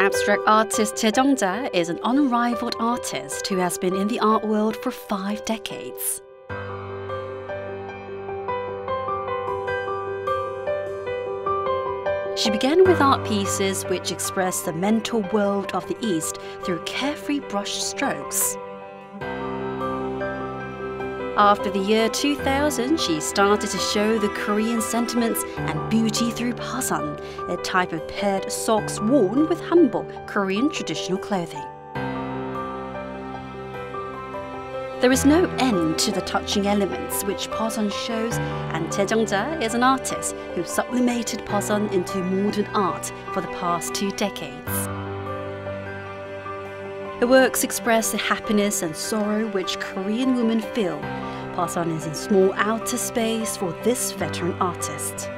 Abstract artist Choi Jung-ja is an unrivaled artist who has been in the art world for 5 decades. She began with art pieces which express the mental world of the East through carefree brush strokes. After the year 2000, she started to show the Korean sentiments and beauty through pasan, a type of paired socks worn with hanbok, Korean traditional clothing. There is no end to the touching elements which pasan shows, and Choi Jung-ja is an artist who sublimated pasan into modern art for the past 2 decades. Her works express the happiness and sorrow which Korean women feel. Pasan is in small outer space for this veteran artist.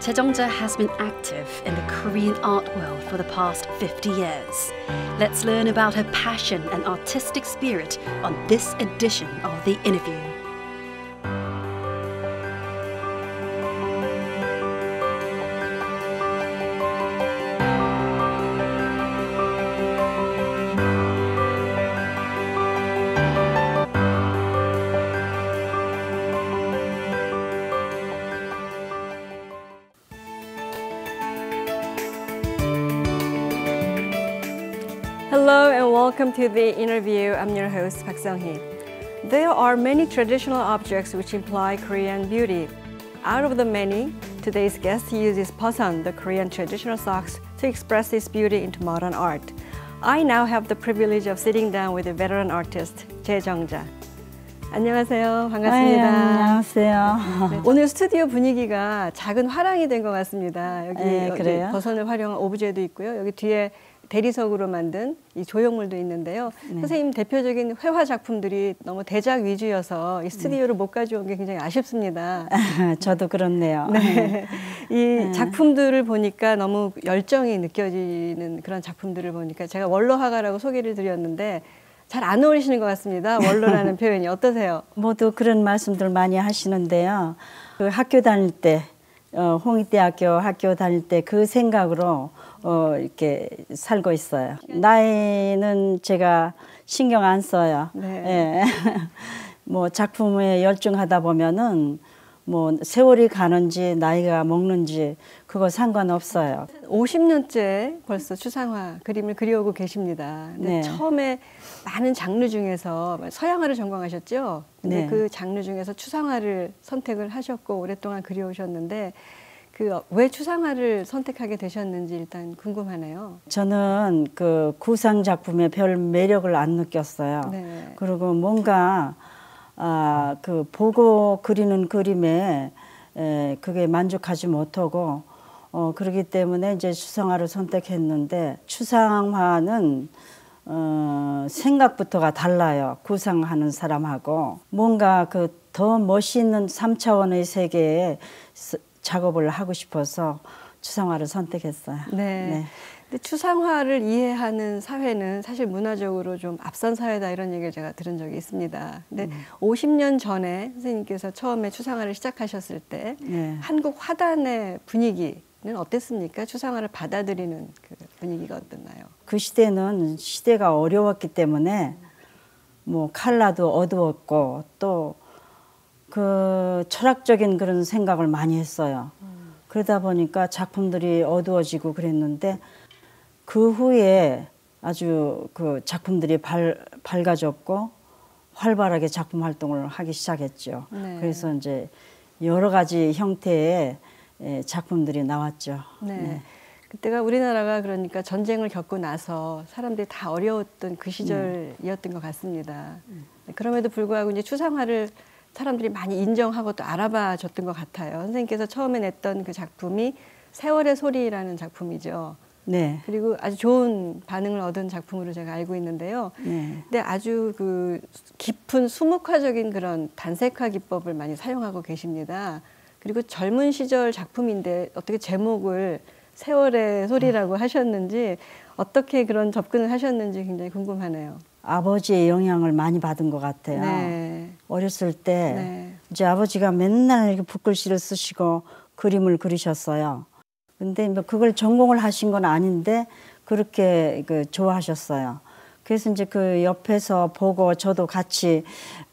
Choi Jung-ja has been active in the Korean art world for the past 50 years. Let's learn about her passion and artistic spirit on this edition of The Interview. Hello and welcome to The Interview. I'm your host, Park Sung-hee. There are many traditional objects which imply Korean beauty. Out of the many, today's guest uses pasan, the Korean traditional socks, to express this beauty into modern art. I now have the privilege of sitting down with a veteran artist, Choi Jung-ja. 안녕하세요. 반갑습니다. 안녕하세요. 오늘 스튜디오 분위기가 작은 화랑이 된 것 같습니다. 여기 그래요? 버선을 활용한 오브제도 있고요. 여기 뒤에 대리석으로 만든 이 조형물도 있는데요. 선생님 대표적인 회화 작품들이 너무 대작 위주여서 이 스튜디오를 못 가져온 게 굉장히 아쉽습니다. 저도 그렇네요. 네. 이 작품들을 보니까 너무 열정이 느껴지는 그런 작품들을 보니까 제가 원로화가라고 소개를 드렸는데 잘 안 어울리시는 것 같습니다. 원로라는 표현이 어떠세요? 모두 그런 말씀들 많이 하시는데요. 그 학교 다닐 때, 홍익대학교 학교 다닐 때 그 생각으로 이렇게 살고 있어요. 나이는 제가 신경 안 써요. 네. 예. 뭐 작품에 열중하다 보면은 뭐 세월이 가는지 나이가 먹는지 그거 상관없어요. 50년째 벌써 추상화 그림을 그려오고 계십니다. 근데 네. 처음에 많은 장르 중에서 서양화를 전공하셨죠? 근데 네. 그 장르 중에서 추상화를 선택을 하셨고 오랫동안 그려오셨는데 왜 추상화를 선택하게 되셨는지 일단 궁금하네요. 저는 그 구상 작품에 별 매력을 안 느꼈어요. 네. 그리고 뭔가 그 보고 그리는 그림에 그게 만족하지 못하고 그렇기 때문에 이제 추상화를 선택했는데 추상화는 생각부터가 달라요. 구상하는 사람하고 뭔가 그 더 멋있는 3차원의 세계에 작업을 하고 싶어서 추상화를 선택했어요. 네. 네. 근데 추상화를 이해하는 사회는 사실 문화적으로 좀 앞선 사회다 이런 얘기를 제가 들은 적이 있습니다. 근데 50년 전에 선생님께서 처음에 추상화를 시작하셨을 때 네. 한국 화단의 분위기는 어땠습니까? 추상화를 받아들이는 그 분위기가 어땠나요? 그 시대는 시대가 어려웠기 때문에 뭐 컬러도 어두웠고 또 그 철학적인 그런 생각을 많이 했어요. 그러다 보니까 작품들이 어두워지고 그랬는데 그 후에 아주 그 작품들이 밝아졌고 활발하게 작품 활동을 하기 시작했죠. 네. 그래서 이제 여러 가지 형태의 작품들이 나왔죠. 네. 네. 그때가 우리나라가 그러니까 전쟁을 겪고 나서 사람들이 다 어려웠던 그 시절이었던 것 같습니다. 그럼에도 불구하고 이제 추상화를 사람들이 많이 인정하고 또 알아봐 줬던 것 같아요. 선생님께서 처음에 냈던 그 작품이 세월의 소리라는 작품이죠. 네. 그리고 아주 좋은 반응을 얻은 작품으로 제가 알고 있는데요. 네. 근데 아주 그 깊은 수묵화적인 그런 단색화 기법을 많이 사용하고 계십니다. 그리고 젊은 시절 작품인데 어떻게 제목을 세월의 소리라고 하셨는지 어떻게 그런 접근을 하셨는지 굉장히 궁금하네요. 아버지의 영향을 많이 받은 것 같아요. 네. 어렸을 때 네. 이제 아버지가 맨날 이렇게 붓글씨를 쓰시고 그림을 그리셨어요. 근데 뭐 그걸 전공을 하신 건 아닌데 그렇게 좋아하셨어요. 그래서 이제 그 옆에서 보고 저도 같이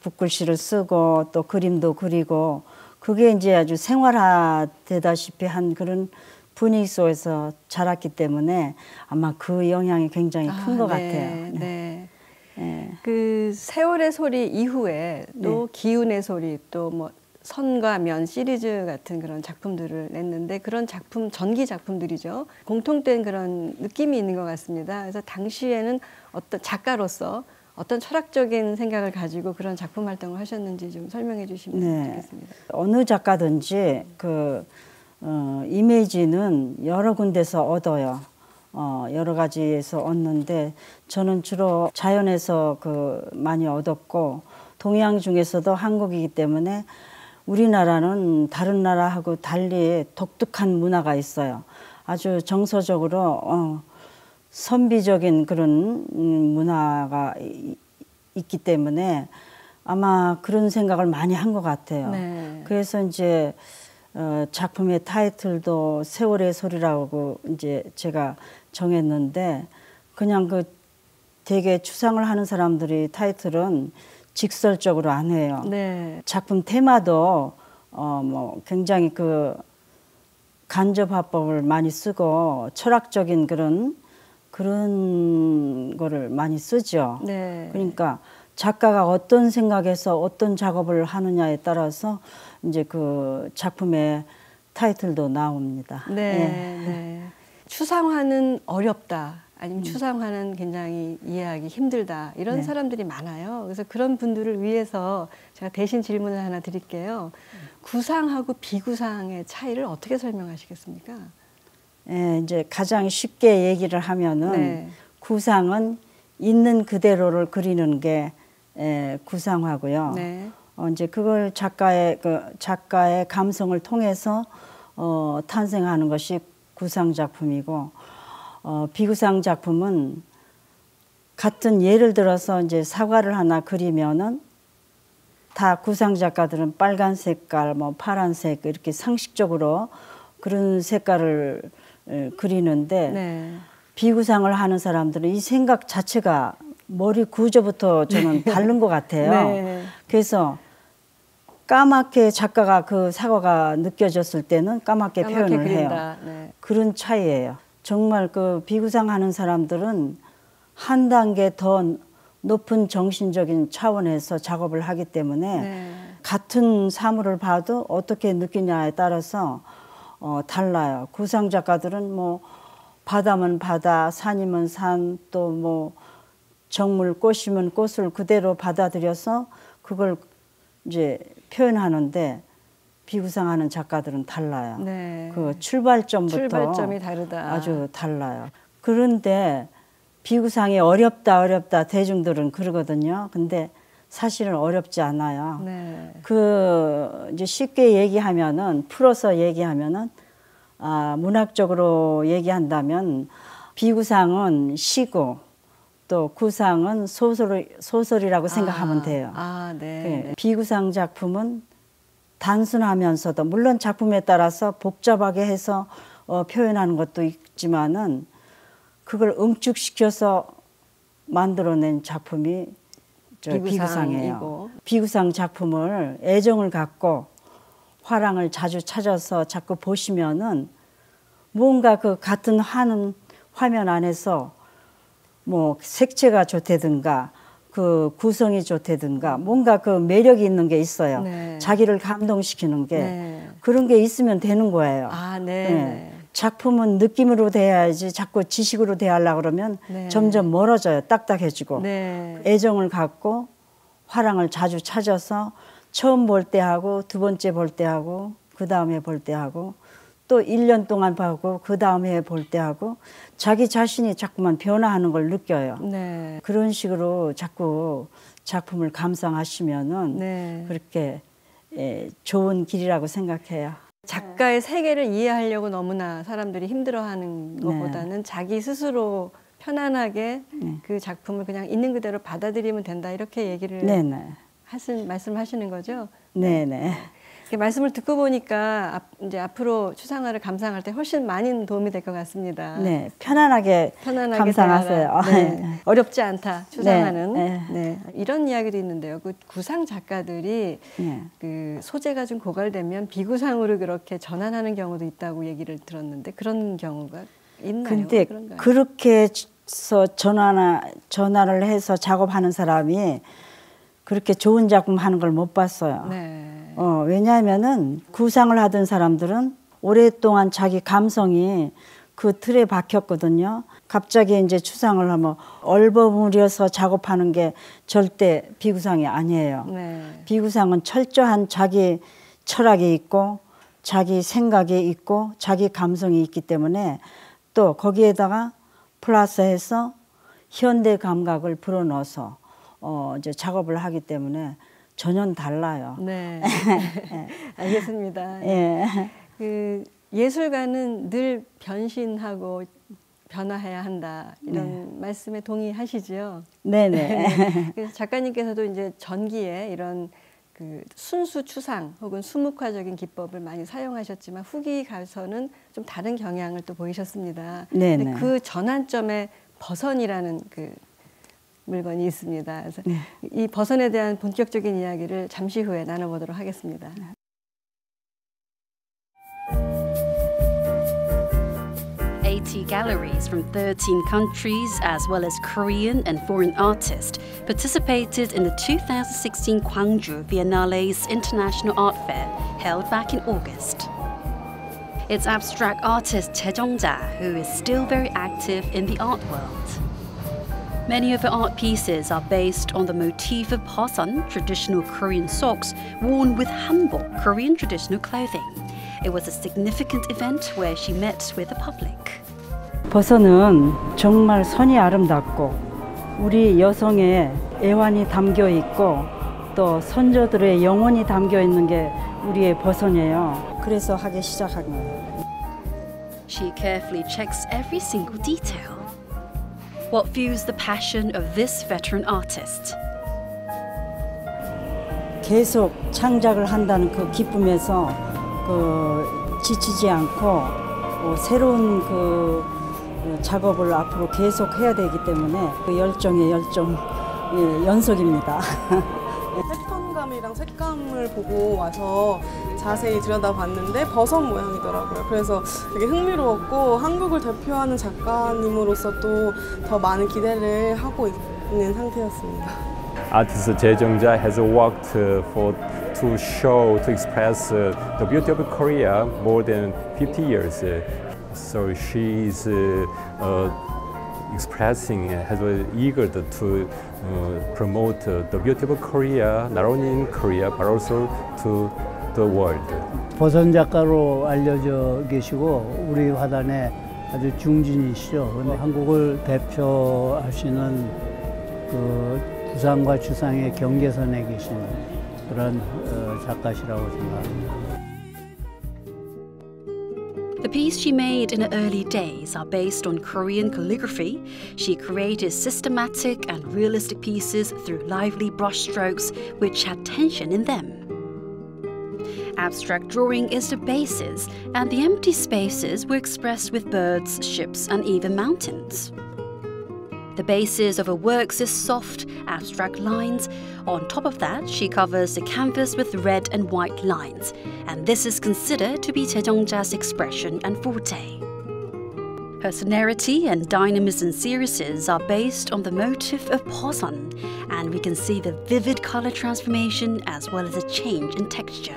붓글씨를 쓰고 또 그림도 그리고 그게 이제 아주 생활화되다시피 한 그런 분위기 속에서 자랐기 때문에 아마 그 영향이 굉장히 큰 것 네, 같아요. 네. 네. 그 세월의 소리 이후에 또 네. 기운의 소리 또 뭐 선과 면 시리즈 같은 그런 작품들을 냈는데 그런 작품 전기 작품들이죠. 공통된 그런 느낌이 있는 것 같습니다. 그래서 당시에는 어떤 작가로서 어떤 철학적인 생각을 가지고 그런 작품 활동을 하셨는지 좀 설명해 주시면 좋겠습니다. 어느 작가든지 이미지는 여러 군데서 얻어요. 여러 가지에서 얻는데 저는 주로 자연에서 많이 얻었고 동양 중에서도 한국이기 때문에 우리나라는 다른 나라하고 달리 독특한 문화가 있어요. 아주 정서적으로 선비적인 그런 문화가 있기 때문에 아마 그런 생각을 많이 한 것 같아요. 네. 그래서 이제 작품의 타이틀도 세월의 소리라고 이제 제가 정했는데 그냥 되게 추상을 하는 사람들이 타이틀은 직설적으로 안 해요. 네. 작품 테마도 뭐 굉장히 간접화법을 많이 쓰고 철학적인 그런 거를 많이 쓰죠. 네. 그러니까 작가가 어떤 생각에서 어떤 작업을 하느냐에 따라서 이제 그 작품의 타이틀도 나옵니다. 네, 예. 네. 추상화는 어렵다. 아니면 추상화는 굉장히 이해하기 힘들다. 이런 네. 사람들이 많아요. 그래서 그런 분들을 위해서 제가 대신 질문을 하나 드릴게요. 구상하고 비구상의 차이를 어떻게 설명하시겠습니까? 예, 이제 가장 쉽게 얘기를 하면은 네. 구상은 있는 그대로를 그리는 게 구상화고요. 네. 이제 그걸 작가의 감성을 통해서 탄생하는 것이 구상 작품이고 비구상 작품은 같은 예를 들어서 이제 사과를 하나 그리면은 다 구상 작가들은 빨간 색깔, 뭐 파란색 이렇게 상식적으로 그런 색깔을 그리는데 네. 비구상을 하는 사람들은 이 생각 자체가 머리 구조부터 저는 다른 것 같아요. 네. 그래서 까맣게 작가가 그 사과가 느껴졌을 때는 까맣게 표현을 그린다. 해요. 네. 그런 차이예요. 정말 비구상 하는 사람들은 한 단계 더 높은 정신적인 차원에서 작업을 하기 때문에 네. 같은 사물을 봐도 어떻게 느끼냐에 따라서 달라요. 구상 작가들은 뭐 바다면 바다, 산이면 산, 또 뭐 정물, 꽃이면 꽃을 그대로 받아들여서 그걸 이제 표현하는데 비구상하는 작가들은 달라요. 네. 그 출발점부터 출발점이 다르다. 아주 달라요. 그런데 비구상이 어렵다 대중들은 그러거든요. 근데 사실은 어렵지 않아요. 네. 이제 쉽게 얘기하면은 풀어서 얘기하면은 문학적으로 얘기한다면 비구상은 시고 또 구상은 소설이라고 생각하면 돼요. 네. 비구상 작품은 단순하면서도 물론 작품에 따라서 복잡하게 해서 표현하는 것도 있지만은 그걸 응축시켜서 만들어낸 작품이 비구상이에요. 비구상 작품을 애정을 갖고 화랑을 자주 찾아서 자꾸 보시면은 뭔가 그 같은 화면 안에서 뭐 색채가 좋다든가 그 구성이 좋다든가 뭔가 그 매력이 있는 게 있어요. 네. 자기를 감동시키는 게 네. 그런 게 있으면 되는 거예요. 네. 네. 작품은 느낌으로 돼야지 자꾸 지식으로 대하려고 그러면 네. 점점 멀어져요. 딱딱해지고. 네. 애정을 갖고 화랑을 자주 찾아서 처음 볼 때 하고 두 번째 볼 때 하고 그 다음에 볼 때 하고 또 1년 동안 보고 그 다음에 볼 때 하고 자기 자신이 자꾸만 변화하는 걸 느껴요. 네. 그런 식으로 자꾸 작품을 감상하시면은 네. 그렇게 좋은 길이라고 생각해요. 작가의 세계를 이해하려고 너무나 사람들이 힘들어하는 것보다는 자기 스스로 편안하게 그 작품을 그냥 있는 그대로 받아들이면 된다 이렇게 얘기를 말씀하시는 거죠? 네네. 말씀을 듣고 보니까 이제 앞으로 추상화를 감상할 때 훨씬 많이 도움이 될 것 같습니다. 네, 편안하게 감상하세요. 네. 어렵지 않다, 추상화는. 네. 이런 이야기도 있는데요. 그 구상 작가들이 그 소재가 좀 고갈되면 비구상으로 그렇게 전환하는 경우도 있다고 얘기를 들었는데 그런 경우가 있나요? 근데 그런가요? 그렇게 해서 전화를 해서 작업하는 사람이 그렇게 좋은 작품 하는 걸 못 봤어요. 네. 왜냐하면은 구상을 하던 사람들은 오랫동안 자기 감성이 그 틀에 박혔거든요. 갑자기 이제 추상을 하면 얼버무려서 작업하는 게 절대 비구상이 아니에요. 네. 비구상은 철저한 자기 철학이 있고 자기 생각이 있고 자기 감성이 있기 때문에 또 거기에다가 플러스해서 현대 감각을 불어넣어서 이제 작업을 하기 때문에 전혀 달라요. 네. 알겠습니다. 예. 그 예술가는 늘 변신하고 변화해야 한다 이런 말씀에 동의하시죠? 네네. 그래서 작가님께서도 이제 전기에 이런 그 순수 추상 혹은 수묵화적인 기법을 많이 사용하셨지만 후기 가서는 좀 다른 경향을 또 보이셨습니다. 네네. 근데 그 전환점에 버선이라는 그 물건이 있습니다. 그래서 이 버선에 대한 본격적인 이야기를 잠시 후에 나눠보도록 하겠습니다. 80 galleries from 13 countries, as well as Korean and foreign artists, participated in the 2016 Gwangju Biennale's International Art Fair, held back in August. It's abstract artist Choi Jung-ja who is still very active in the art world. Many of her art pieces are based on the motif of Poseon, traditional Korean socks worn with hanbok, Korean traditional clothing. It was a significant event where she met with the public. 버선은 정말 선이 아름답고 우리 여성의 애환이 담겨 있고 또 선조들의 영혼이 담겨 있는 게 우리의 버선이에요. 그래서 하기 시작한 거예요. She carefully checks every single detail. What fuels the passion of this veteran artist? 계속 창작을 한다는 그 기쁨에서 지치지 않고 새로운 작업을 앞으로 계속 해야 되기 때문에 그 열정의 열정 연속입니다. 패턴감이랑 색감을 보고 와서 자세히 들여다봤는데 버선 모양이더라고요. 그래서 되게 흥미로웠고 한국을 대표하는 작가님으로서 또 더 많은 기대를 하고 있는 상태였습니다. Artist Choi Jung-ja has worked to express the beauty of Korea more than 50 years. So she is expressing, has eager to promote the beauty of Korea, not only in Korea but also to the world. 버선 작가로 알려져 계시고 우리 화단의 아주 중진이시죠. 그런데 한국을 대표하시는 그 구상과 추상의 경계선에 계신 그런 작가시라고 생각합니다. The piece she made in her early days are based on Korean calligraphy. She created systematic and realistic pieces through lively brushstrokes which had tension in them. Abstract drawing is the basis, and the empty spaces were expressed with birds, ships, and even mountains. The basis of her works is soft, abstract lines. On top of that, she covers the canvas with red and white lines, and this is considered to be Choi Jung-ja's expression and forte. Her sonority and dynamism series are based on the motif of Poseon, and we can see the vivid color transformation as well as a change in texture.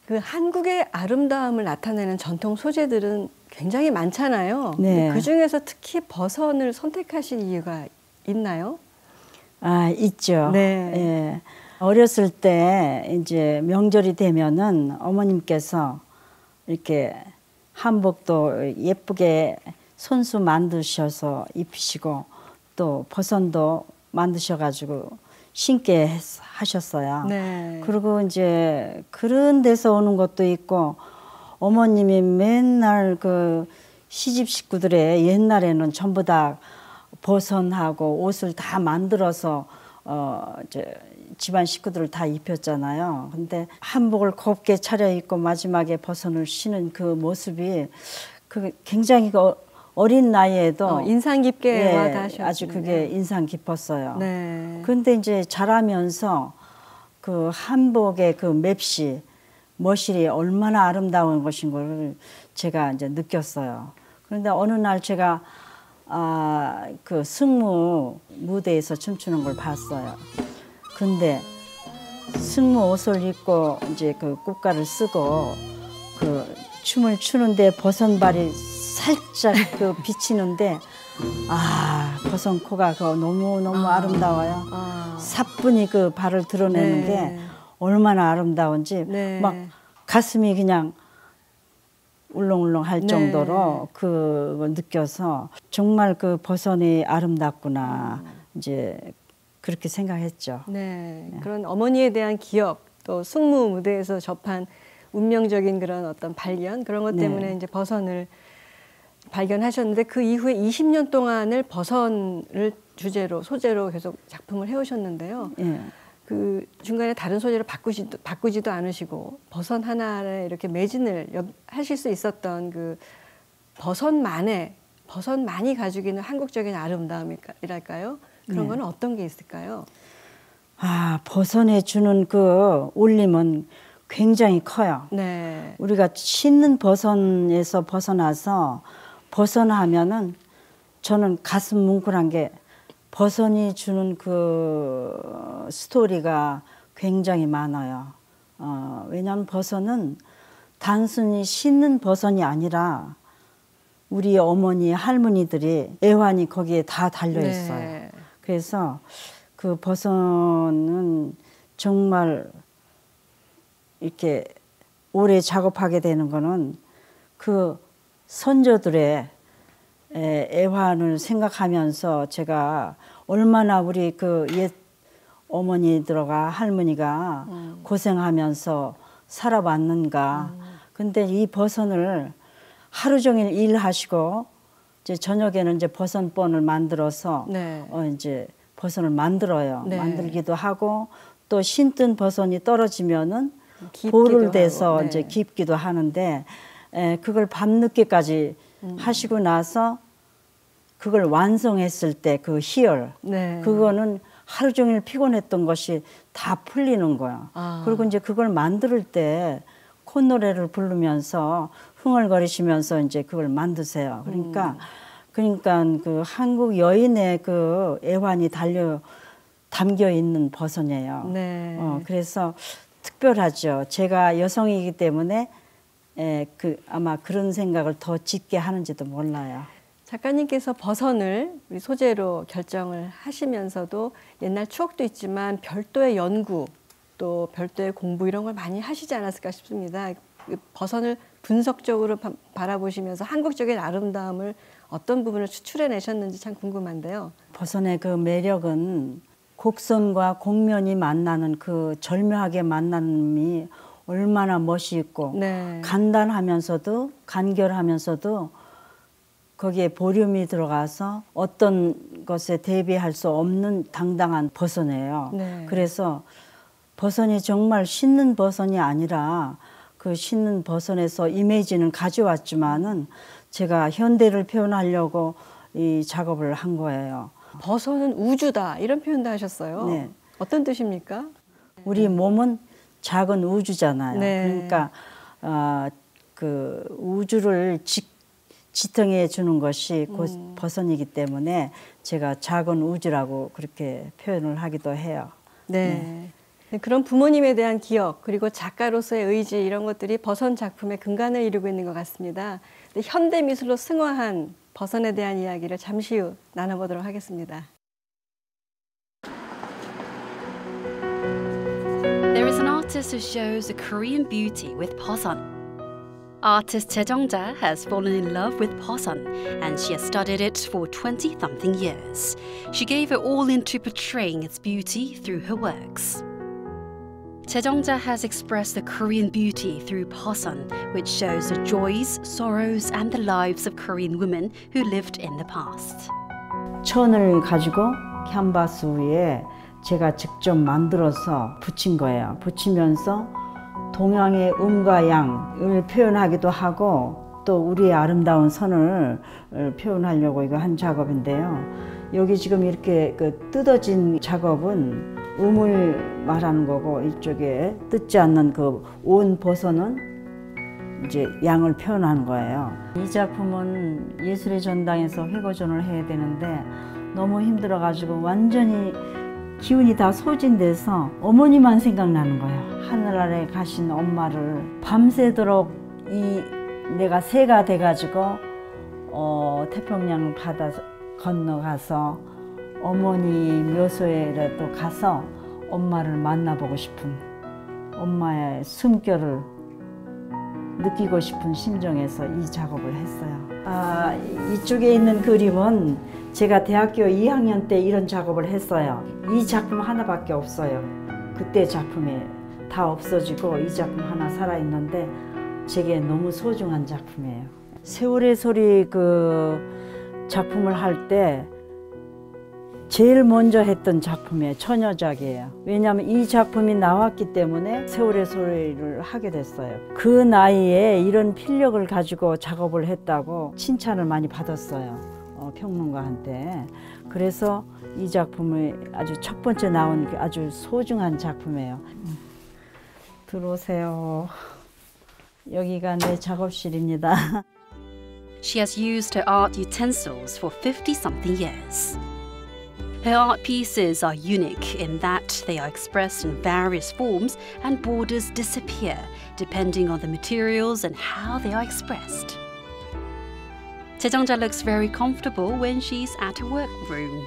그 한국의 아름다움을 나타내는 전통 소재들은 굉장히 많잖아요. 네. 그 중에서 특히 버선을 선택하신 이유가 있나요? 아, 있죠. 네. 예. 어렸을 때 이제 명절이 되면은 어머님께서 이렇게 한복도 예쁘게 손수 만드셔서 입히시고 또 버선도 만드셔가지고 신게 하셨어요. 네. 그리고 이제 그런 데서 오는 것도 있고 어머님이 맨날 그 시집 식구들의 옛날에는 전부 다 버선하고 옷을 다 만들어서 이제 집안 식구들을 다 입혔잖아요. 근데 한복을 곱게 차려입고 마지막에 버선을 신은 그 모습이 그 굉장히 어린 나이에도 인상 깊게 와닿으셨네요. 아주 그게 인상 깊었어요. 네. 근데 이제 자라면서 그 한복의 그 맵시, 머실이 얼마나 아름다운 것인 걸 제가 이제 느꼈어요. 그런데 어느 날 제가 그 승무 무대에서 춤추는 걸 봤어요. 근데 승무 옷을 입고 이제 그 꽃가를 쓰고 그 춤을 추는데 버선발이 살짝 그 비치는데 버선코가 그 너무 아름다워요. 사뿐히 그 발을 드러내는 네. 게 얼마나 아름다운지 네. 막 가슴이 그냥 울렁울렁 할 네. 정도로 그걸 느껴서 정말 그 버선이 아름답구나 이제 그렇게 생각했죠. 네. 그런 어머니에 대한 기억, 또 승무 무대에서 접한 운명적인 그런 어떤 발견, 그런 것 때문에 네. 이제 버선을 발견하셨는데 그 이후에 20년 동안을 버선을 주제로, 소재로 계속 작품을 해오셨는데요. 예. 그 중간에 다른 소재를 바꾸지도 않으시고 버선 하나에 이렇게 매진을 하실 수 있었던 그 버선만이 가지고 있는 한국적인 아름다움이랄까요? 그런 건 어떤 게 있을까요? 버선에 주는 그 울림은 굉장히 커요. 네. 우리가 신는 버선에서 벗어나서 벗어나면은 저는 가슴 뭉클한 게 버선이 주는 그 스토리가 굉장히 많아요. 왜냐하면 버선은 단순히 신는 버선이 아니라 우리 어머니, 할머니들이 애환이 거기에 다 달려 있어요. 네. 그래서 그 버선은 정말 이렇게 오래 작업하게 되는 거는 그 선조들의 애환을 생각하면서 제가 얼마나 우리 그 옛 어머니들과 할머니가 고생하면서 살아왔는가. 근데 이 버선을 하루 종일 일하시고 이제 저녁에는 이제 버선본을 만들어서 네. 이제 버선을 만들어요. 네. 만들기도 하고 또 신뜬 버선이 떨어지면은 깁기도 볼을 대서 하고, 네. 이제 깁기도 하는데 그걸 밤늦게까지 하시고 나서 그걸 완성했을 때 그 희열 네. 그거는 하루 종일 피곤했던 것이 다 풀리는 거야. 그리고 이제 그걸 만들 때 콧노래를 부르면서 흥얼거리시면서 이제 그걸 만드세요. 그러니까 그 한국 여인의 그 애환이 담겨 있는 버선이에요. 네. 그래서 특별하죠. 제가 여성이기 때문에 아마 그런 생각을 더 짙게 하는지도 몰라요. 작가님께서 버선을 우리 소재로 결정을 하시면서도 옛날 추억도 있지만 별도의 연구 또 별도의 공부 이런 걸 많이 하시지 않았을까 싶습니다. 버선을 분석적으로 바라보시면서 한국적인 아름다움을 어떤 부분을 추출해내셨는지 참 궁금한데요. 버선의 그 매력은 곡선과 곡면이 만나는 그 절묘하게 만남이 얼마나 멋있고 네. 간단하면서도 간결하면서도 거기에 보륨이 들어가서 어떤 것에 대비할 수 없는 당당한 버선이에요. 네. 그래서 버선이 정말 신는 버선이 아니라 그 신는 버선에서 이미지는 가져왔지만은 제가 현대를 표현하려고 이 작업을 한 거예요. 버선은 우주다 이런 표현도 하셨어요. 네. 어떤 뜻입니까? 우리 몸은 작은 우주잖아요. 네. 그러니까 그 우주를 지탱해 주는 것이 곧 버선이기 때문에 제가 작은 우주라고 그렇게 표현을 하기도 해요. 네. 그런 부모님에 대한 기억 그리고 작가로서의 의지 이런 것들이 버선 작품의 근간을 이루고 있는 것 같습니다. 현대 미술로 승화한 버선에 대한 이야기를 잠시 후 나눠보도록 하겠습니다. There is an artist who shows a Korean beauty with Poson. Artist Choi Jong-ja has fallen in love with Poson, and she has studied it for 20-something years. She gave her all into portraying its beauty through her works. Choi Jong-ja has expressed the Korean beauty through Poson, which shows the joys, sorrows, and the lives of Korean women who lived in the past. 천을 가지고 캔버스 위에 제가 직접 만들어서 붙인 거예요. 붙이면서 동양의 음과 양을 표현하기도 하고 또 우리의 아름다운 선을 표현하려고 이거 한 작업인데요. 여기 지금 이렇게 뜯어진 작업은 음을 말하는 거고 이쪽에 뜯지 않는 그 온 버선은 이제 양을 표현하는 거예요. 이 작품은 예술의 전당에서 회고전을 해야 되는데 너무 힘들어가지고 완전히 기운이 다 소진돼서 어머니만 생각나는 거예요. 하늘 아래 가신 엄마를 밤새도록 내가 새가 돼가지고 태평양 바다 건너가서 어머니 묘소에라도 가서 엄마를 만나보고 싶은 엄마의 숨결을 느끼고 싶은 심정에서 이 작업을 했어요. 이쪽에 있는 그림은 제가 대학교 2학년 때 이런 작업을 했어요. 이 작품 하나밖에 없어요. 그때 작품이 다 없어지고 이 작품 하나 살아있는데 제게 너무 소중한 작품이에요. 세월의 소리 그 작품을 할 때 제일 먼저 했던 작품이에요. 처녀작이에요. 왜냐하면 이 작품이 나왔기 때문에 세월의 소리를 하게 됐어요. 그 나이에 이런 필력을 가지고 작업을 했다고 칭찬을 많이 받았어요. 평론가한테. 그래서 이 작품이 아주 첫 번째 나온 아주 소중한 작품이에요. 들어오세요. 여기가 내 작업실입니다. She has used her art utensils for 50-something years. Her art pieces are unique in that they are expressed in various forms and borders disappear depending on the materials and how they are expressed. Choi Jong-ja looks very comfortable when she's at her workroom.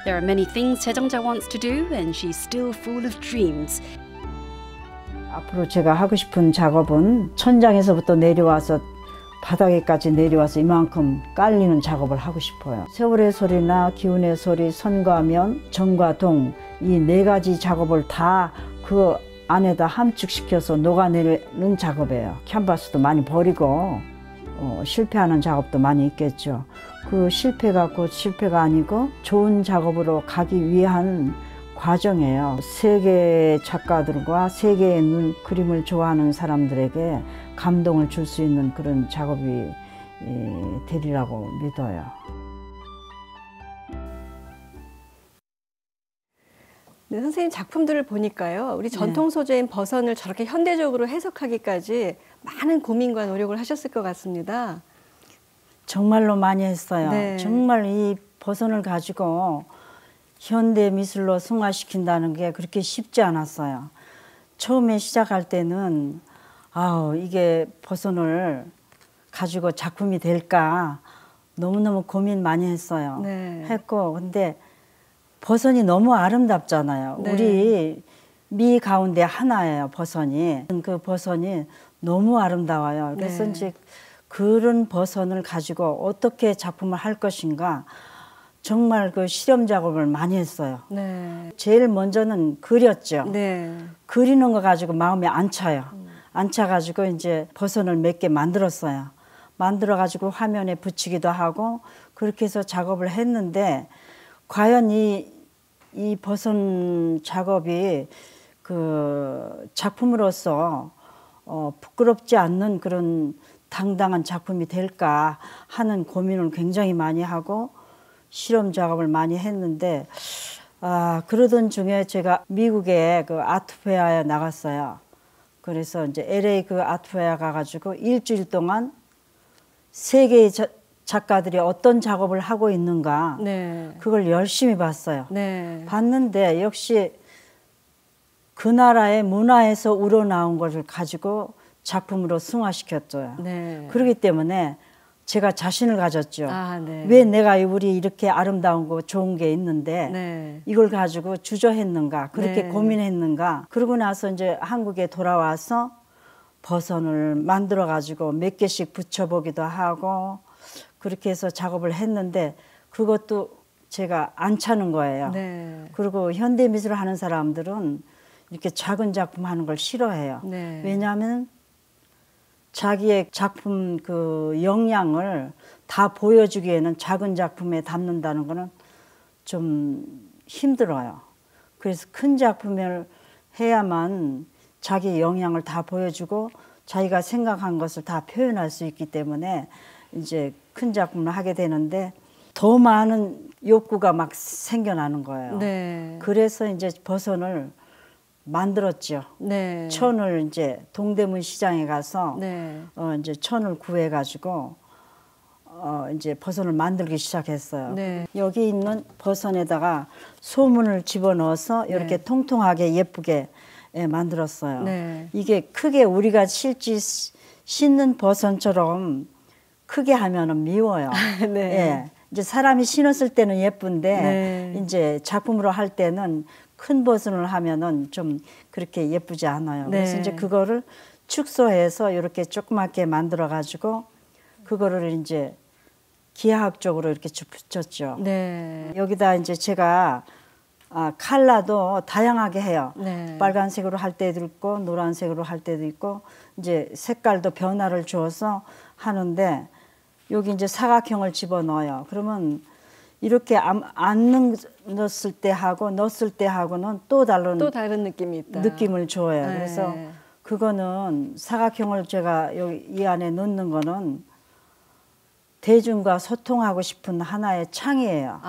There are many things Choi Jong-ja wants to do and she's still full of dreams. 앞으로 제가 하고 싶은 작업은 천장에서부터 내려와서 바닥에까지 내려와서 이만큼 깔리는 작업을 하고 싶어요. 세월의 소리나 기운의 소리, 선과 면, 정과 동 이 네 가지 작업을 다 그 안에다 함축시켜서 녹아내는 작업이에요. 캔버스도 많이 버리고 실패하는 작업도 많이 있겠죠. 그 실패가 곧 실패가 아니고 좋은 작업으로 가기 위한 과정이에요. 세계 작가들과 세계의 그림을 좋아하는 사람들에게 감동을 줄 수 있는 그런 작업이 되리라고 믿어요. 네, 선생님 작품들을 보니까요. 우리 전통 소재인 버선을 저렇게 현대적으로 해석하기까지 많은 고민과 노력을 하셨을 것 같습니다. 정말로 많이 했어요. 네. 정말 이 버선을 가지고 현대 미술로 승화시킨다는 게 그렇게 쉽지 않았어요. 처음에 시작할 때는 이게 버선을 가지고 작품이 될까 너무너무 고민 많이 했어요. 네. 했고 근데 버선이 너무 아름답잖아요. 네. 우리 미 가운데 하나예요. 버선이. 그 버선이 너무 아름다워요. 그래서 네. 이제 그런 버선을 가지고 어떻게 작품을 할 것인가 정말 그 실험 작업을 많이 했어요. 네. 제일 먼저는 그렸죠. 네. 그리는 거 가지고 마음에 안 차요. 안 차가지고 이제 버선을 몇 개 만들었어요. 만들어가지고 화면에 붙이기도 하고 그렇게 해서 작업을 했는데 과연 이 버선 작업이 그 작품으로서 부끄럽지 않는 그런 당당한 작품이 될까 하는 고민을 굉장히 많이 하고 실험 작업을 많이 했는데 그러던 중에 제가 미국에 그 아트페어에 나갔어요. 그래서 이제 LA 그 아트페어 가가지고 일주일 동안 세계의 작가들이 어떤 작업을 하고 있는가 네. 그걸 열심히 봤어요. 네. 봤는데 역시 그 나라의 문화에서 우러나온 것을 가지고 작품으로 승화시켰어요. 네. 그렇기 때문에 제가 자신을 가졌죠. 네. 왜 내가 우리 이렇게 아름다운 거 좋은 게 있는데 네. 이걸 가지고 주저했는가 그렇게 네. 고민했는가. 그러고 나서 이제 한국에 돌아와서 버선을 만들어 가지고 몇 개씩 붙여보기도 하고 그렇게 해서 작업을 했는데 그것도 제가 안 차는 거예요. 네. 그리고 현대미술을 하는 사람들은 이렇게 작은 작품 하는 걸 싫어해요. 네. 왜냐하면 자기의 작품 그 역량을 다 보여주기에는 작은 작품에 담는다는 거는 좀 힘들어요. 그래서 큰 작품을 해야만 자기 역량을 다 보여주고 자기가 생각한 것을 다 표현할 수 있기 때문에 이제 큰 작품을 하게 되는데 더 많은 욕구가 막 생겨나는 거예요. 네. 그래서 이제 버선을 만들었죠. 네. 천을 이제 동대문 시장에 가서 네. 이제 천을 구해 가지고 이제 버선을 만들기 시작했어요. 네. 여기 있는 버선에다가 소문을 집어넣어서 이렇게 네. 통통하게 예쁘게 만들었어요. 네. 이게 크게 우리가 실제 신는 버선처럼 크게 하면은 미워요. 네. 예. 이제 사람이 신었을 때는 예쁜데 네. 이제 작품으로 할 때는 큰 버선을 하면은 좀 그렇게 예쁘지 않아요. 네. 그래서 이제 그거를 축소해서 이렇게 조그맣게 만들어 가지고 그거를 이제 기하학적으로 이렇게 쭉 붙였죠. 네. 여기다 이제 제가 컬러도 다양하게 해요. 네. 빨간색으로 할 때도 있고 노란색으로 할 때도 있고 이제 색깔도 변화를 주어서 하는데 여기 이제 사각형을 집어넣어요. 그러면 이렇게 안 넣었을 때 하고 넣었을 때 하고는 또 다른 느낌이 있다. 느낌을 줘요. 네. 그래서 그거는 사각형을 제가 여기 이 안에 넣는 거는 대중과 소통하고 싶은 하나의 창이에요.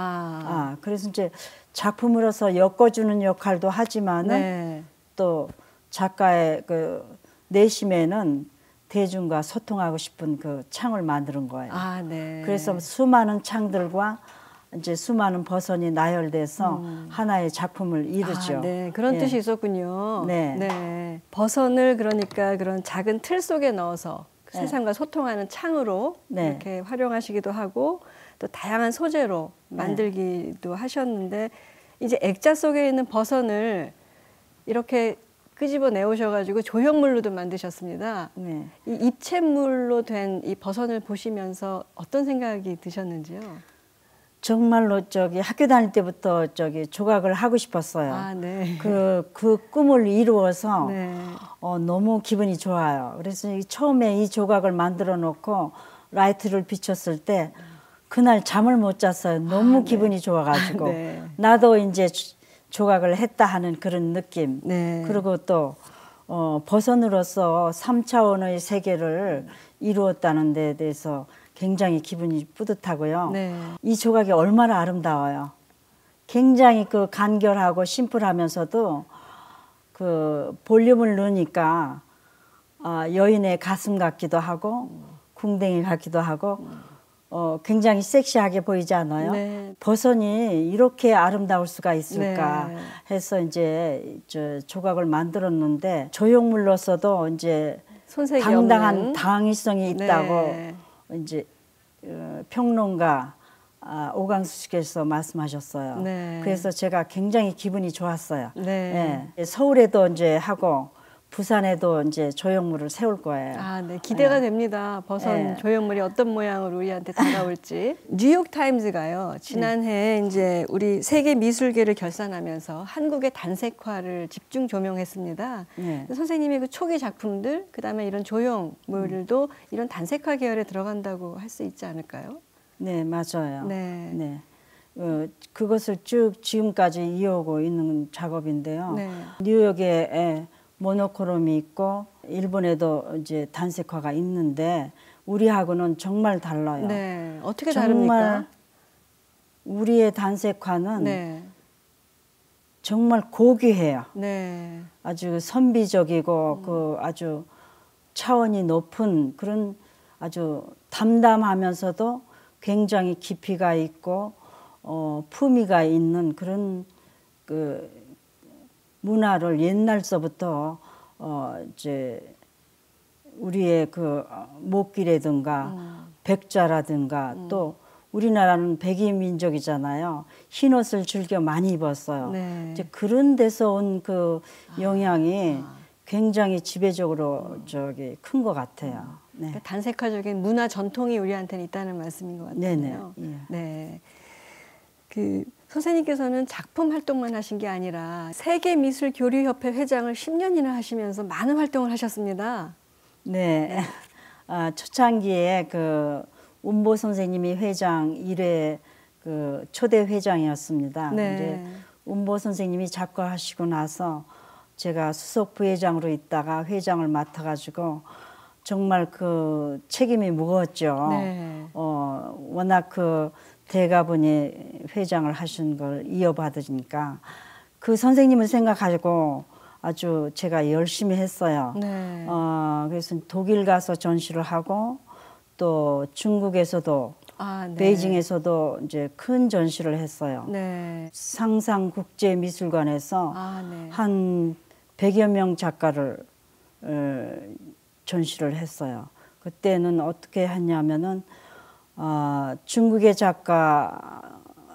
그래서 이제 작품으로서 엮어주는 역할도 하지만은 네. 또 작가의 그 내심에는 대중과 소통하고 싶은 그 창을 만드는 거예요. 네. 그래서 수많은 창들과 이제 수많은 버선이 나열돼서 하나의 작품을 이루죠. 네. 그런 예. 뜻이 있었군요. 네. 네. 버선을 그러니까 그런 작은 틀 속에 넣어서 네. 세상과 소통하는 창으로 네. 이렇게 활용하시기도 하고 또 다양한 소재로 만들기도 하셨는데 이제 액자 속에 있는 버선을 이렇게 끄집어 내오셔가지고 조형물로도 만드셨습니다. 네. 이 입체물로 된 이 버선을 보시면서 어떤 생각이 드셨는지요? 정말로 학교 다닐 때부터 조각을 하고 싶었어요. 네. 그 꿈을 이루어서 네. 너무 기분이 좋아요. 그래서 처음에 이 조각을 만들어 놓고 라이트를 비췄을 때 그날 잠을 못 잤어요. 너무 기분이 좋아가지고 네. 나도 이제 조각을 했다 하는 그런 느낌. 네. 그리고 또 버선으로서 3차원의 세계를 이루었다는 데 대해서 굉장히 기분이 뿌듯하고요. 네. 이 조각이 얼마나 아름다워요. 굉장히 그 간결하고 심플하면서도 그 볼륨을 넣으니까 여인의 가슴 같기도 하고 궁뎅이 같기도 하고 굉장히 섹시하게 보이지 않아요? 네. 버선이 이렇게 아름다울 수가 있을까 네. 해서 이제 조각을 만들었는데 조형물로서도 이제 손색이 당당한 없는. 당위성이 있다고 네. 이제 평론가 오강수 씨께서 말씀하셨어요. 네. 그래서 제가 굉장히 기분이 좋았어요. 네. 예. 서울에도 이제 하고 부산에도 이제 조형물을 세울 거예요. 네. 기대가 됩니다. 버선 조형물이 어떤 모양으로 우리한테 다가올지. 뉴욕 타임즈가요. 지난해 이제 우리 세계 미술계를 결산하면서 한국의 단색화를 집중 조명했습니다. 네. 선생님의 그 초기 작품들, 그다음에 이런 조형물도 이런 단색화 계열에 들어간다고 할 수 있지 않을까요? 네, 맞아요. 네. 그것을 쭉 지금까지 이어오고 있는 작업인데요. 네. 뉴욕에 모노크롬이 있고 일본에도 이제 단색화가 있는데 우리하고는 정말 달라요. 네. 어떻게 정말 다릅니까? 우리의 단색화는 네. 정말 고귀해요. 네. 아주 선비적이고 그 아주 차원이 높은 그런 아주 담담하면서도 굉장히 깊이가 있고 품위가 있는 그런 그 문화를 옛날서부터 이제 우리의 그 목기라든가 백자라든가 또 우리나라는 백인 민족이잖아요. 흰 옷을 즐겨 많이 입었어요. 네. 이제 그런 데서 온 그 영향이 굉장히 지배적으로 큰 것 같아요. 네. 그러니까 단색화적인 문화 전통이 우리한테는 있다는 말씀인 것 같아요. 네네. 예. 네. 그 선생님께서는 작품 활동만 하신 게 아니라 세계미술교류협회 회장을 10년이나 하시면서 많은 활동을 하셨습니다. 네. 초창기에 그 운보 선생님이 회장 1회 그 초대 회장이었습니다. 네. 이제 운보 선생님이 작가하시고 나서 제가 수석 부회장으로 있다가 회장을 맡아가지고 정말 그 책임이 무거웠죠. 네. 워낙 그 대가분이 회장을 하신 걸 이어받으니까 그 선생님을 생각하고 아주 제가 열심히 했어요. 네. 그래서 독일 가서 전시를 하고 또 중국에서도 네. 베이징에서도 이제 큰 전시를 했어요. 네. 상상국제미술관에서 네. 한 100여 명 작가를 전시를 했어요. 그때는 어떻게 했냐면은 중국의 작가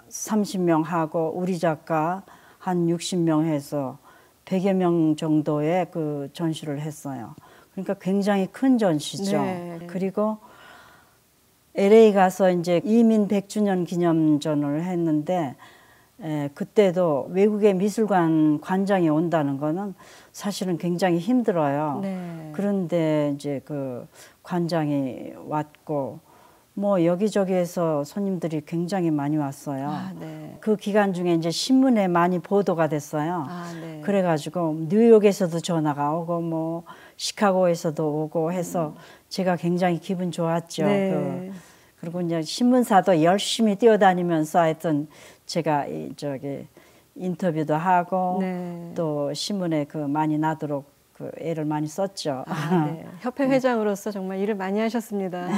30명 하고 우리 작가 한 60명 해서 100여 명 정도의 그 전시를 했어요. 그러니까 굉장히 큰 전시죠. 네. 그리고 LA 가서 이제 이민 100주년 기념전을 했는데 그때도 외국의 미술관 관장이 온다는 거는 사실은 굉장히 힘들어요. 네. 그런데 이제 그 관장이 왔고 뭐 여기저기에서 손님들이 굉장히 많이 왔어요. 네. 그 기간 중에 이제 신문에 많이 보도가 됐어요. 네. 그래가지고 뉴욕에서도 전화가 오고 뭐 시카고에서도 오고 해서 제가 굉장히 기분 좋았죠. 네. 그리고 이제 신문사도 열심히 뛰어다니면서 하여튼 제가 인터뷰도 하고 네. 또 신문에 그 많이 나도록 그 애를 많이 썼죠. 네. 협회 회장으로서 정말 일을 많이 하셨습니다.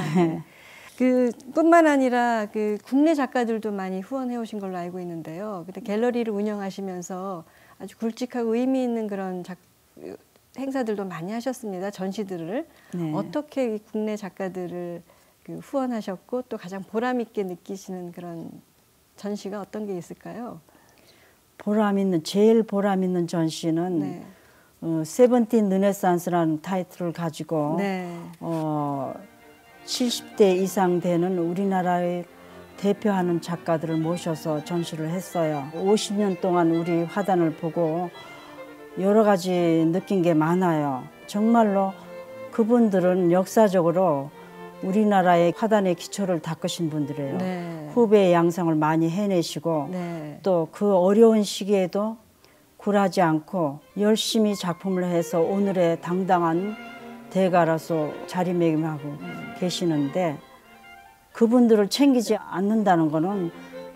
그 뿐만 아니라 그 국내 작가들도 많이 후원해 오신 걸로 알고 있는데요. 그때 갤러리를 운영하시면서 아주 굵직하고 의미 있는 그런 행사들도 많이 하셨습니다. 전시들을. 네. 어떻게 이 국내 작가들을 그 후원하셨고 또 가장 보람 있게 느끼시는 그런 전시가 어떤 게 있을까요? 제일 보람 있는 전시는 네. 세븐틴 르네상스라는 타이틀을 가지고 네. 70대 이상 되는 우리나라의 대표하는 작가들을 모셔서 전시를 했어요. 50년 동안 우리 화단을 보고 여러 가지 느낀 게 많아요. 정말로 그분들은 역사적으로 우리나라의 화단의 기초를 닦으신 분들이에요. 네. 후배의 양성을 많이 해내시고 네. 또 그 어려운 시기에도 굴하지 않고 열심히 작품을 해서 오늘의 당당한 대가로서 자리매김하고 계시는데 그분들을 챙기지 않는다는 거는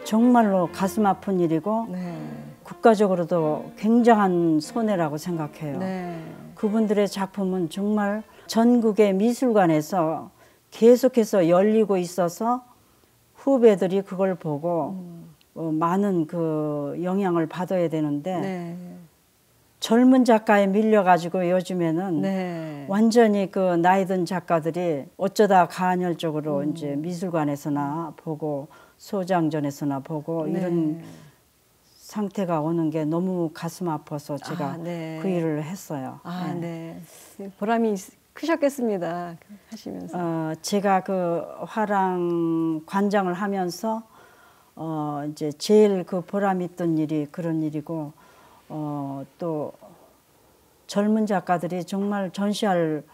정말로 가슴 아픈 일이고 네. 국가적으로도 굉장한 손해라고 생각해요. 네. 그분들의 작품은 정말 전국의 미술관에서 계속해서 열리고 있어서 후배들이 그걸 보고 많은 그 영향을 받아야 되는데 네. 젊은 작가에 밀려가지고 요즘에는 네. 완전히 그 나이 든 작가들이 어쩌다 간헐적으로 이제 미술관에서나 보고 소장전에서나 보고 네. 이런 상태가 오는 게 너무 가슴 아파서 제가 네. 그 일을 했어요. 네. 보람이 크셨겠습니다. 하시면서. 제가 그 화랑 관장을 하면서 이제 제일 그 보람 있던 일이 그런 일이고 또 젊은 작가들이 정말 전시할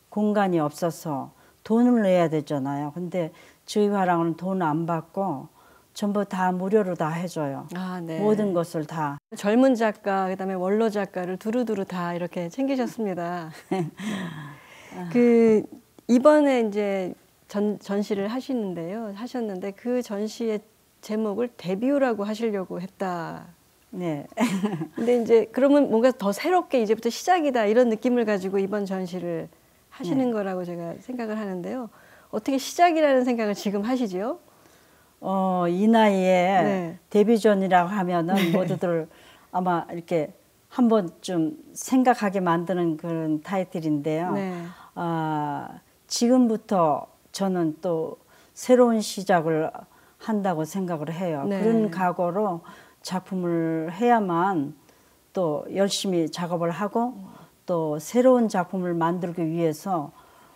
공간이 없어서 돈을 내야 되잖아요. 근데 저희 화랑은 돈 안 받고 전부 다 무료로 다 해줘요. 네. 모든 것을 다. 젊은 작가, 그다음에 원로 작가를 두루두루 다 이렇게 챙기셨습니다. 그 이번에 이제 전시를 하셨는데 그 전시의 제목을 데뷔라고 하시려고 했다. 네. 근데 이제 그러면 뭔가 더 새롭게 이제부터 시작이다 이런 느낌을 가지고 이번 전시를 하시는 거라고 제가 생각을 하는데요. 어떻게 시작이라는 생각을 지금 하시죠? 이 나이에 네. 데뷔전이라고 하면은 모두들 아마 이렇게 한 번쯤 생각하게 만드는 그런 타이틀인데요. 네. 지금부터 저는 또 새로운 시작을 한다고 생각을 해요. 네. 그런 각오로 작품을 해야만 또 열심히 작업을 하고 또 새로운 작품을 만들기 위해서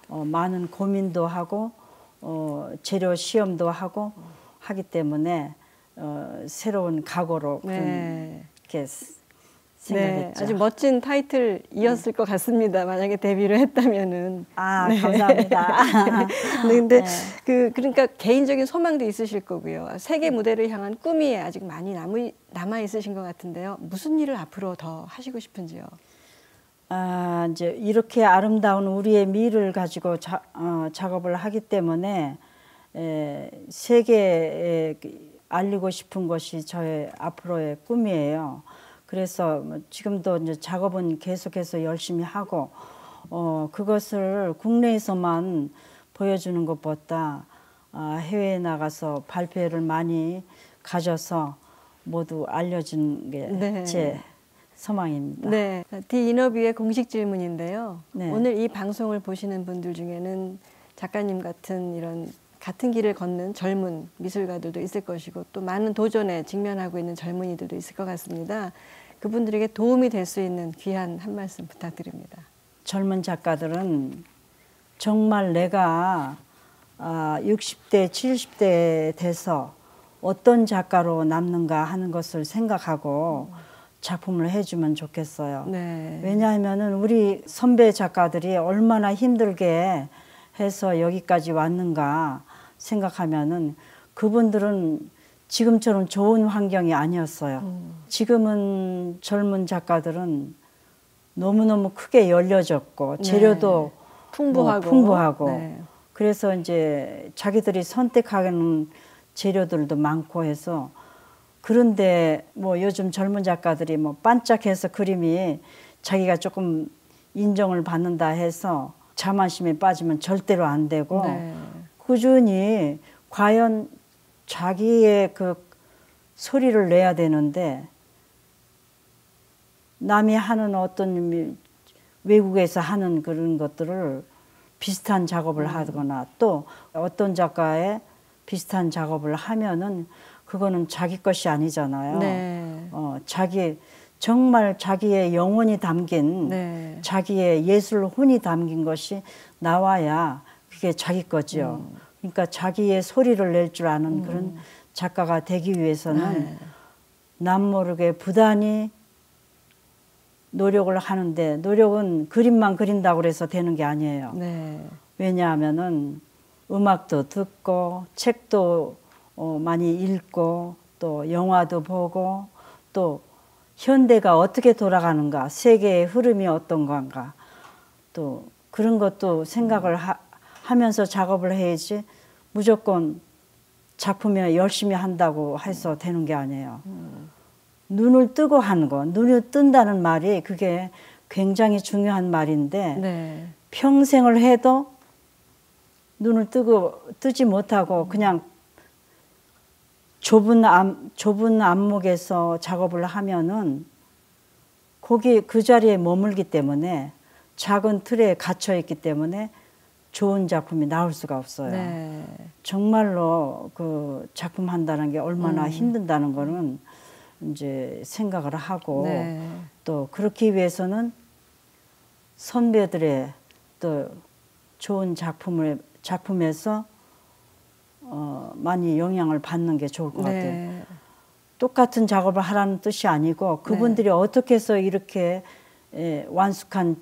많은 고민도 하고 재료 시험도 하고 하기 때문에 새로운 각오로 네. 이렇게 네, 생각했죠. 아주 멋진 타이틀이었을 것 같습니다. 만약에 데뷔를 했다면은. 아, 감사합니다. 네, 근데 네. 그러니까 개인적인 소망도 있으실 거고요. 세계 무대를 향한 꿈이 아직 많이 남아 있으신 것 같은데요. 무슨 일을 앞으로 더 하시고 싶은지요? 아, 이제 이렇게 아름다운 우리의 미를 가지고 작업을 하기 때문에 세계에 알리고 싶은 것이 저의 앞으로의 꿈이에요. 그래서 지금도 이제 작업은 계속해서 열심히 하고 그것을 국내에서만 보여주는 것보다 해외에 나가서 발표를 많이 가져서 모두 알려주는 게 제 소망입니다. 네, 디이너뷰의 공식 질문인데요. 네. 오늘 이 방송을 보시는 분들 중에는 작가님 같은 이런 같은 길을 걷는 젊은 미술가들도 있을 것이고 또 많은 도전에 직면하고 있는 젊은이들도 있을 것 같습니다. 그분들에게 도움이 될 수 있는 귀한 한 말씀 부탁드립니다. 젊은 작가들은 정말 내가 60대, 70대 돼서 어떤 작가로 남는가 하는 것을 생각하고 작품을 해주면 좋겠어요. 네. 왜냐하면 우리 선배 작가들이 얼마나 힘들게 해서 여기까지 왔는가 생각하면은 그분들은 지금처럼 좋은 환경이 아니었어요. 지금은 젊은 작가들은 너무너무 크게 열려졌고 재료도 풍부하고 네. 그래서 이제 자기들이 선택하는 재료들도 많고 해서 그런데 뭐 요즘 젊은 작가들이 뭐 반짝해서 그림이 자기가 조금 인정을 받는다 해서 자만심에 빠지면 절대로 안 되고 네. 꾸준히 과연 자기의 그 소리를 내야 되는데 남이 하는 어떤 외국에서 하는 그런 것들을 비슷한 작업을 하거나 또 어떤 작가의 비슷한 작업을 하면은 그거는 자기 것이 아니잖아요. 네. 정말 자기의 영혼이 담긴 네. 자기의 예술 혼이 담긴 것이 나와야 그게 자기 거죠. 그러니까 자기의 소리를 낼 줄 아는 그런 작가가 되기 위해서는 남 모르게 부단히 노력을 하는데 노력은 그림만 그린다고 해서 되는 게 아니에요. 네. 왜냐하면은 음악도 듣고 책도 많이 읽고 또 영화도 보고 또 현대가 어떻게 돌아가는가, 세계의 흐름이 어떤 건가 또 그런 것도 생각을 하면서 작업을 해야지 무조건 작품에 열심히 한다고 해서 되는 게 아니에요. 눈을 뜨고 하는 거, 눈을 뜬다는 말이 그게 굉장히 중요한 말인데 네. 평생을 해도 눈을 뜨지 못하고 그냥 좁은 안목에서 작업을 하면은 거기 그 자리에 머물기 때문에 작은 틀에 갇혀 있기 때문에 좋은 작품이 나올 수가 없어요. 네. 정말로 그 작품 한다는 게 얼마나 힘든다는 거는 이제 생각을 하고 네. 또 그렇기 위해서는 선배들의 또 좋은 작품에서 많이 영향을 받는 게 좋을 것 같아요. 네. 똑같은 작업을 하라는 뜻이 아니고 그분들이 어떻게 해서 이렇게 완숙한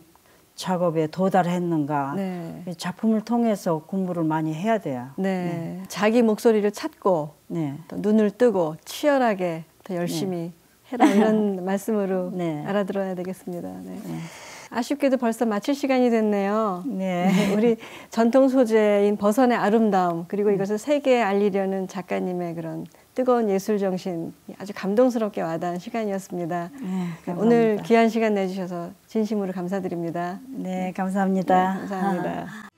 작업에 도달했는가 네. 작품을 통해서 공부를 많이 해야 돼요. 네. 자기 목소리를 찾고 네. 또 눈을 뜨고 치열하게 더 열심히 해라 이런 말씀으로 네. 알아들어야 되겠습니다. 네. 아쉽게도 벌써 마칠 시간이 됐네요. 네. 우리 전통 소재인 버선의 아름다움 그리고 이것을 세계에 알리려는 작가님의 그런 뜨거운 예술 정신 아주 감동스럽게 와닿은 시간이었습니다. 네, 오늘 귀한 시간 내주셔서 진심으로 감사드립니다. 네, 감사합니다. 네, 감사합니다.